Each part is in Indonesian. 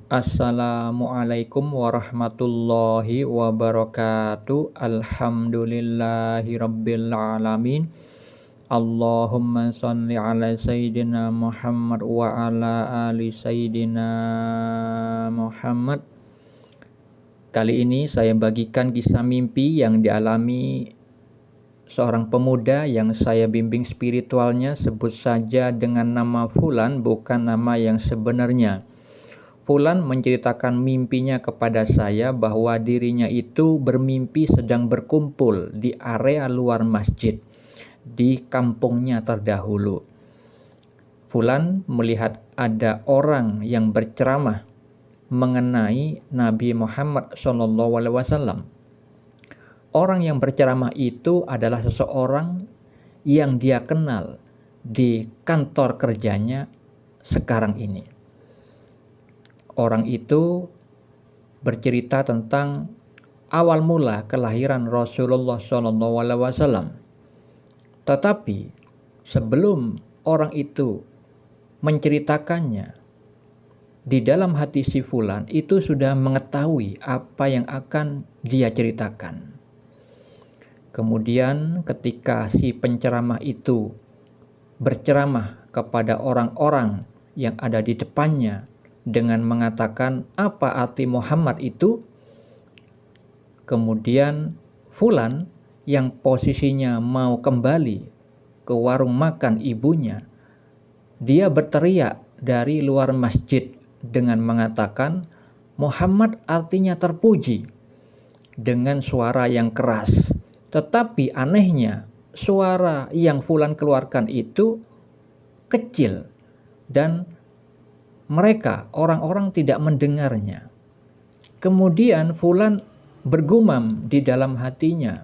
Assalamualaikum warahmatullahi wabarakatuh. Alhamdulillahirabbil alamin. Allahumma shalli ala sayyidina Muhammad wa ala ali sayyidina Muhammad. Kali ini saya bagikan kisah mimpi yang dialami seorang pemuda yang saya bimbing spiritualnya, sebut saja dengan nama Fulan, bukan nama yang sebenarnya. Fulan menceritakan mimpinya kepada saya bahwa dirinya itu bermimpi sedang berkumpul di area luar masjid di kampungnya terdahulu. Fulan melihat ada orang yang berceramah mengenai Nabi Muhammad SAW. Orang yang berceramah itu adalah seseorang yang dia kenal di kantor kerjanya sekarang ini. Orang itu bercerita tentang awal mula kelahiran Rasulullah SAW. Tetapi sebelum orang itu menceritakannya, di dalam hati si Fulan itu sudah mengetahui apa yang akan dia ceritakan. Kemudian ketika si penceramah itu berceramah kepada orang-orang yang ada di depannya dengan mengatakan apa arti Muhammad itu, kemudian Fulan yang posisinya mau kembali ke warung makan ibunya, dia berteriak dari luar masjid dengan mengatakan Muhammad artinya terpuji, dengan suara yang keras. Tetapi anehnya suara yang Fulan keluarkan itu kecil dan mereka, orang-orang tidak mendengarnya. Kemudian Fulan bergumam di dalam hatinya,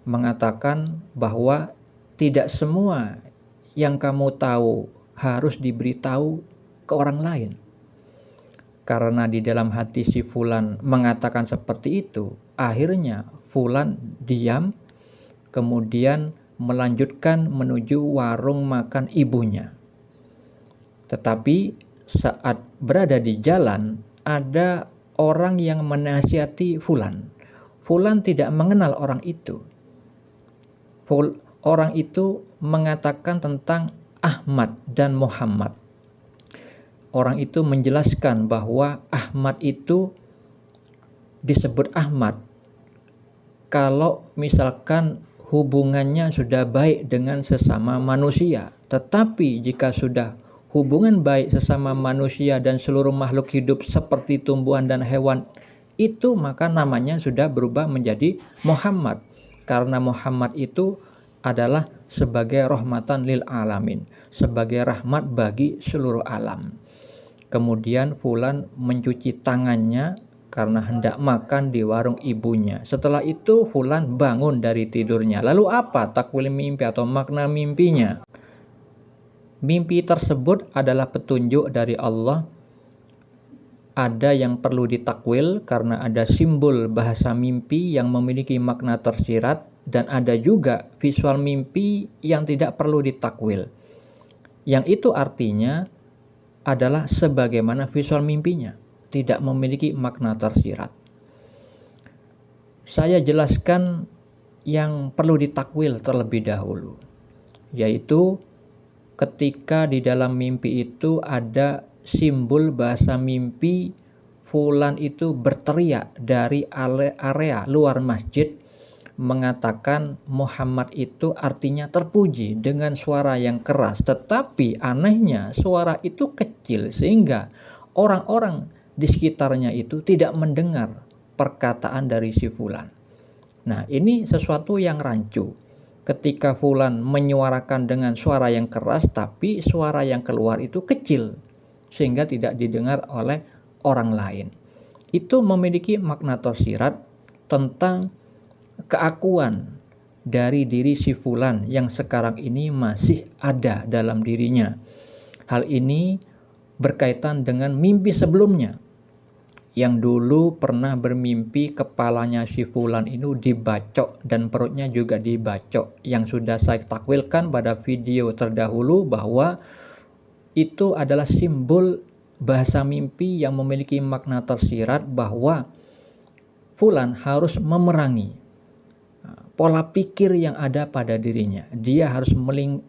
mengatakan bahwa tidak semua yang kamu tahu harus diberitahu ke orang lain. Karena di dalam hati si Fulan mengatakan seperti itu, akhirnya Fulan diam, kemudian melanjutkan menuju warung makan ibunya. Tetapi saat berada di jalan, ada orang yang menasihati Fulan. Fulan tidak mengenal orang itu. Orang itu mengatakan tentang Ahmad dan Muhammad. Orang itu menjelaskan bahwa Ahmad itu disebut Ahmad kalau misalkan hubungannya sudah baik dengan sesama manusia. Tetapi jika sudah hubungan baik sesama manusia dan seluruh makhluk hidup seperti tumbuhan dan hewan itu, maka namanya sudah berubah menjadi Muhammad. Karena Muhammad itu adalah sebagai rahmatan lil alamin, sebagai rahmat bagi seluruh alam. Kemudian Fulan mencuci tangannya karena hendak makan di warung ibunya. Setelah itu Fulan bangun dari tidurnya. Lalu apa takwil mimpi atau makna mimpinya? Mimpi tersebut adalah petunjuk dari Allah. Ada yang perlu ditakwil karena ada simbol bahasa mimpi yang memiliki makna tersirat, dan ada juga visual mimpi yang tidak perlu ditakwil. Yang itu artinya adalah sebagaimana visual mimpinya, tidak memiliki makna tersirat. Saya jelaskan yang perlu ditakwil terlebih dahulu, yaitu ketika di dalam mimpi itu ada simbol bahasa mimpi Fulan itu berteriak dari area luar masjid mengatakan Muhammad itu artinya terpuji dengan suara yang keras. Tetapi anehnya suara itu kecil sehingga orang-orang di sekitarnya itu tidak mendengar perkataan dari si Fulan. Nah, ini sesuatu yang rancu. Ketika Fulan menyuarakan dengan suara yang keras, tapi suara yang keluar itu kecil sehingga tidak didengar oleh orang lain. Itu memiliki makna tersirat tentang keakuan dari diri si Fulan yang sekarang ini masih ada dalam dirinya. Hal ini berkaitan dengan mimpi sebelumnya, yang dulu pernah bermimpi kepalanya si Fulan itu dibacok dan perutnya juga dibacok, yang sudah saya takwilkan pada video terdahulu bahwa itu adalah simbol bahasa mimpi yang memiliki makna tersirat bahwa fulan harus memerangi pola pikir yang ada pada dirinya. Dia harus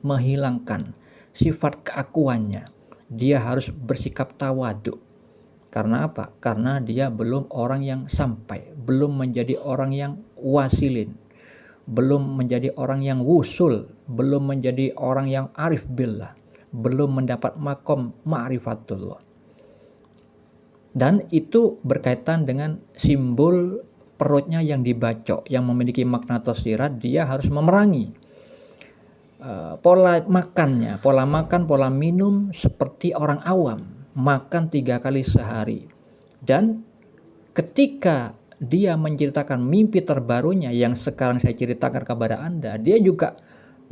menghilangkan sifat keakuannya. Dia harus bersikap tawadhu. Karena apa? Karena dia belum orang yang sampai, belum menjadi orang yang wasilin, belum menjadi orang yang wusul, belum menjadi orang yang arif billah, belum mendapat makom ma'rifatullah. Dan itu berkaitan dengan simbol perutnya yang dibacok, yang memiliki makna tersirat. Dia harus memerangi pola makannya, pola makan, pola minum seperti orang awam, makan 3 kali sehari. Dan ketika dia menceritakan mimpi terbarunya yang sekarang saya ceritakan kepada Anda, dia juga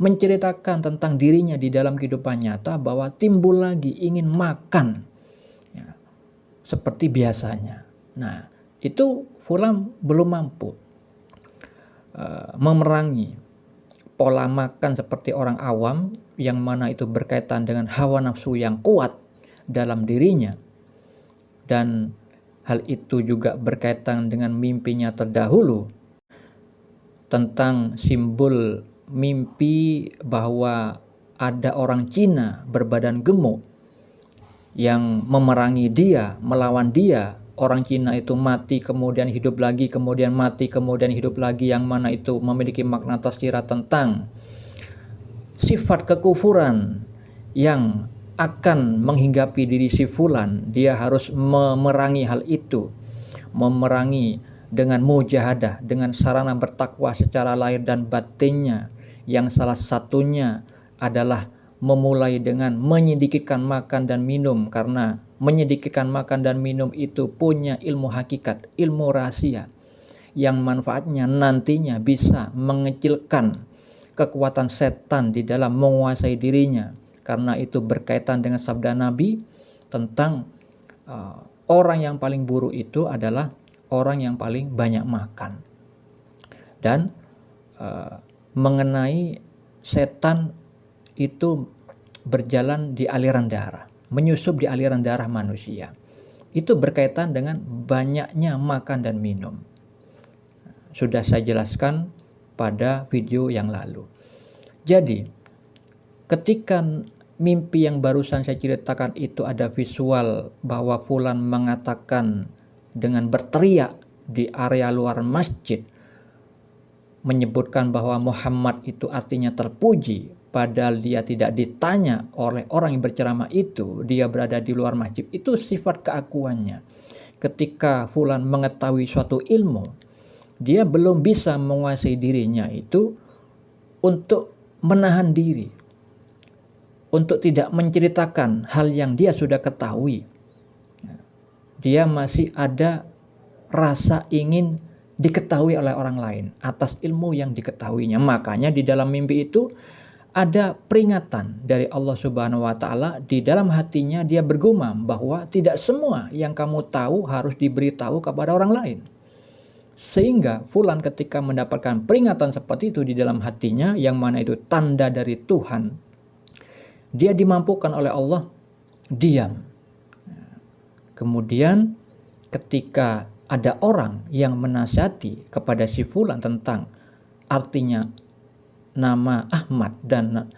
menceritakan tentang dirinya di dalam kehidupan nyata bahwa timbul lagi ingin makan ya, seperti biasanya. Nah, itu fulan belum mampu memerangi pola makan seperti orang awam, yang mana itu berkaitan dengan hawa nafsu yang kuat dalam dirinya. Dan hal itu juga berkaitan dengan mimpinya terdahulu, tentang simbol mimpi bahwa ada orang Cina berbadan gemuk yang memerangi dia, melawan dia. Orang Cina itu mati, kemudian hidup lagi, kemudian mati, kemudian hidup lagi, yang mana itu memiliki makna tersirat tentang sifat kekufuran yang akan menghinggapi diri si fulan. Dia harus memerangi hal itu, memerangi dengan mujahadah, dengan sarana bertakwa secara lahir dan batinnya, yang salah satunya adalah memulai dengan menyedikitkan makan dan minum, karena menyedikitkan makan dan minum itu punya ilmu hakikat, ilmu rahasia yang manfaatnya nantinya bisa mengecilkan kekuatan setan di dalam menguasai dirinya. Karena itu berkaitan dengan sabda Nabi tentang orang yang paling buruk itu adalah orang yang paling banyak makan. Dan mengenai setan itu berjalan di aliran darah, menyusup di aliran darah manusia. Itu berkaitan dengan banyaknya makan dan minum. Sudah saya jelaskan pada video yang lalu. Jadi, ketika mimpi yang barusan saya ceritakan itu ada visual bahwa fulan mengatakan dengan berteriak di area luar masjid, menyebutkan bahwa Muhammad itu artinya terpuji, padahal dia tidak ditanya oleh orang yang berceramah itu, dia berada di luar masjid. Itu sifat keakuannya. Ketika fulan mengetahui suatu ilmu, dia belum bisa menguasai dirinya itu untuk menahan diri, untuk tidak menceritakan hal yang dia sudah ketahui. Dia masih ada rasa ingin diketahui oleh orang lain atas ilmu yang diketahuinya. Makanya di dalam mimpi itu ada peringatan dari Allah Subhanahu wa Ta'ala. Di dalam hatinya dia bergumam bahwa tidak semua yang kamu tahu harus diberitahu kepada orang lain. Sehingga fulan ketika mendapatkan peringatan seperti itu di dalam hatinya, yang mana itu tanda dari Tuhan, dia dimampukan oleh Allah diam. Kemudian ketika ada orang yang menasihati kepada si fulan tentang artinya nama Ahmad dan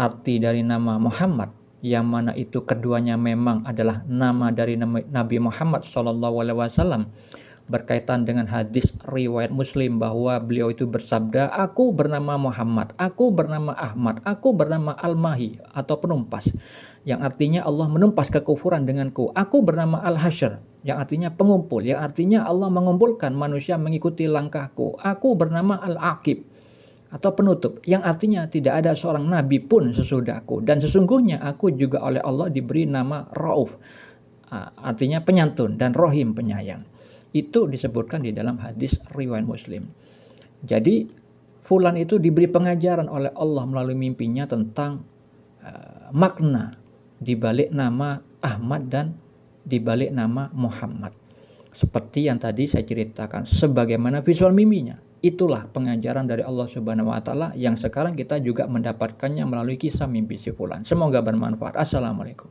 arti dari nama Muhammad, yang mana itu keduanya memang adalah nama dari Nabi Muhammad SAW, berkaitan dengan hadis riwayat Muslim bahwa beliau itu bersabda, aku bernama Muhammad, aku bernama Ahmad, aku bernama Al-Mahi atau penumpas, yang artinya Allah menumpas kekufuran denganku. Aku bernama Al-Hasyr, yang artinya pengumpul, yang artinya Allah mengumpulkan manusia mengikuti langkahku. Aku bernama Al-Aqib atau penutup, yang artinya tidak ada seorang nabi pun sesudahku, dan sesungguhnya aku juga oleh Allah diberi nama Rauf, artinya penyantun, dan Rohim, penyayang. Itu disebutkan di dalam hadis riwayat Muslim. Jadi fulan itu diberi pengajaran oleh Allah melalui mimpinya tentang makna di balik nama Ahmad dan di balik nama Muhammad. Seperti yang tadi saya ceritakan sebagaimana visual mimpinya. Itulah pengajaran dari Allah Subhanahu wa Ta'ala yang sekarang kita juga mendapatkannya melalui kisah mimpi si fulan. Semoga bermanfaat. Assalamualaikum.